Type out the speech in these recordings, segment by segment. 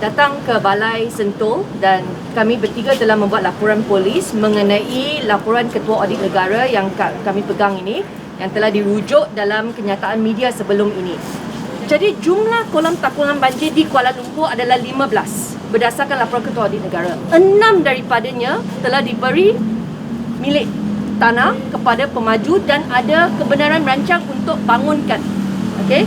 datang ke Balai Sentul dan kami bertiga telah membuat laporan polis mengenai laporan Ketua Audit Negara yang kami pegang ini yang telah dirujuk dalam kenyataan media sebelum ini. Jadi jumlah kolam takungan banjir di Kuala Lumpur adalah 15 berdasarkan laporan Ketua Audit Negara. 6 daripadanya telah diberi milik tanah kepada pemaju dan ada kebenaran rancang untuk bangunkan. Okey?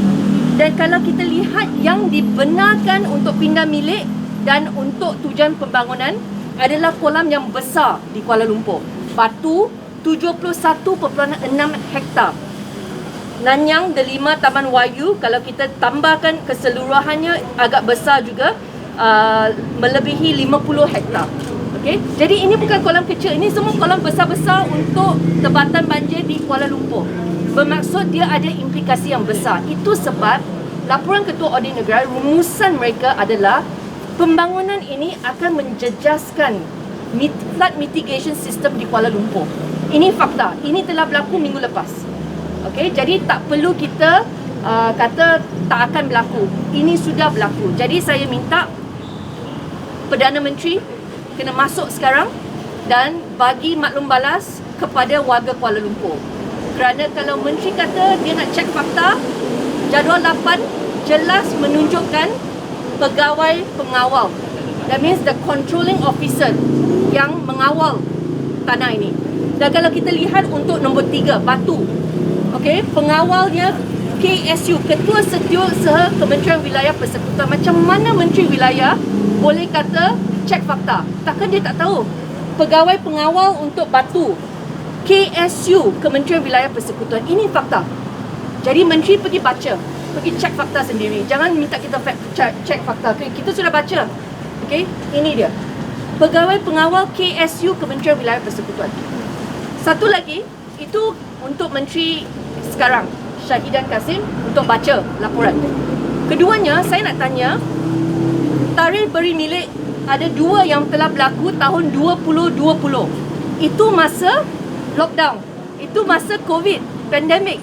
Dan kalau kita lihat yang dibenarkan untuk pindah milik dan untuk tujuan pembangunan adalah kolam yang besar di Kuala Lumpur. Batu 71.6 hektar. Nanyang Delima Taman Wayu, kalau kita tambahkan keseluruhannya agak besar juga, melebihi 50 hektar. Okay? Jadi ini bukan kolam kecil, ini semua kolam besar-besar untuk tebatan banjir di Kuala Lumpur. Bermaksud dia ada implikasi yang besar. Itu sebab laporan Ketua Audit Negara, rumusan mereka adalah pembangunan ini akan menjejaskan flood mitigation system di Kuala Lumpur. Ini fakta. Ini telah berlaku minggu lepas. Okay? Jadi tak perlu kita kata tak akan berlaku. Ini sudah berlaku. Jadi saya minta Perdana Menteri kena masuk sekarang dan bagi maklum balas kepada warga Kuala Lumpur. Kerana kalau Menteri kata dia nak cek fakta, jadual 8 jelas menunjukkan pegawai pengawal. That means the controlling officer yang mengawal tanah ini. Dan kalau kita lihat untuk nombor 3, Batu. Okay, pengawalnya KSU, Ketua Setiausaha Kementerian Wilayah Persekutuan. Macam mana Menteri Wilayah boleh kata cek fakta? Takkan dia tak tahu? Pegawai pengawal untuk Batu, KSU, Kementerian Wilayah Persekutuan. Ini fakta. Jadi Menteri pergi baca, pergi cek fakta sendiri. Jangan minta kita cek fakta. Kita sudah baca. Okay, ini dia. Pegawai pengawal KSU, Kementerian Wilayah Persekutuan. Satu lagi, itu untuk Menteri sekarang, Syahidan Kasim, untuk baca laporan. Keduanya, saya nak tanya, tarikh beri milik ada 2 yang telah berlaku tahun 2020. Itu masa lockdown. Itu masa COVID, pandemik.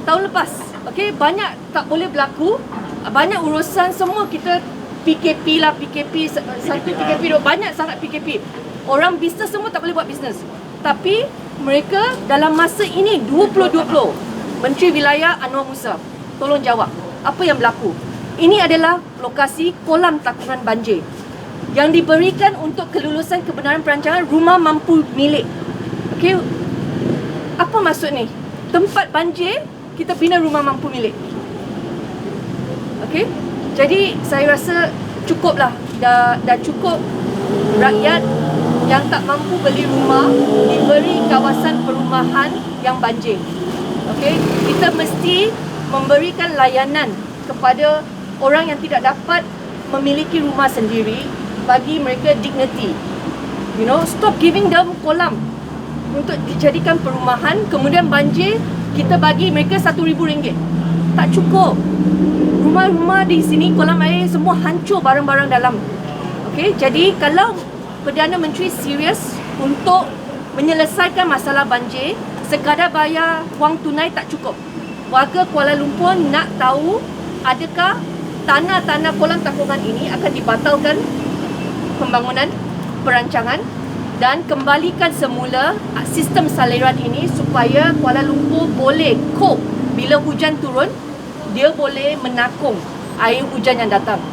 Tahun lepas. Okey, banyak tak boleh berlaku. Banyak urusan semua kita PKP lah, PKP 1, PKP 2, banyak sangat PKP. Orang bisnes semua tak boleh buat bisnes. Tapi mereka dalam masa ini 2020, Menteri Wilayah Anwar Musa, tolong jawab apa yang berlaku. Ini adalah lokasi kolam takungan banjir yang diberikan untuk kelulusan kebenaran perancangan rumah mampu milik. Okey, apa maksud ni? Tempat banjir kita bina rumah mampu milik. Okey, jadi saya rasa cukuplah, dah cukup rakyat yang tak mampu beli rumah diberi kawasan perumahan yang banjir. Okey, kita mesti memberikan layanan kepada orang yang tidak dapat memiliki rumah sendiri, bagi mereka dignity. You know, stop giving them kolam untuk dijadikan perumahan, kemudian banjir kita bagi mereka RM1,000. Tak cukup. Rumah-rumah di sini, kolam air semua hancur barang-barang dalam. Okey, jadi kalau Perdana Menteri serius untuk menyelesaikan masalah banjir, sekadar bayar wang tunai tak cukup. Warga Kuala Lumpur nak tahu adakah tanah-tanah kolam takungan ini akan dibatalkan pembangunan, perancangan dan kembalikan semula sistem saliran ini supaya Kuala Lumpur boleh cope bila hujan turun, dia boleh menakung air hujan yang datang.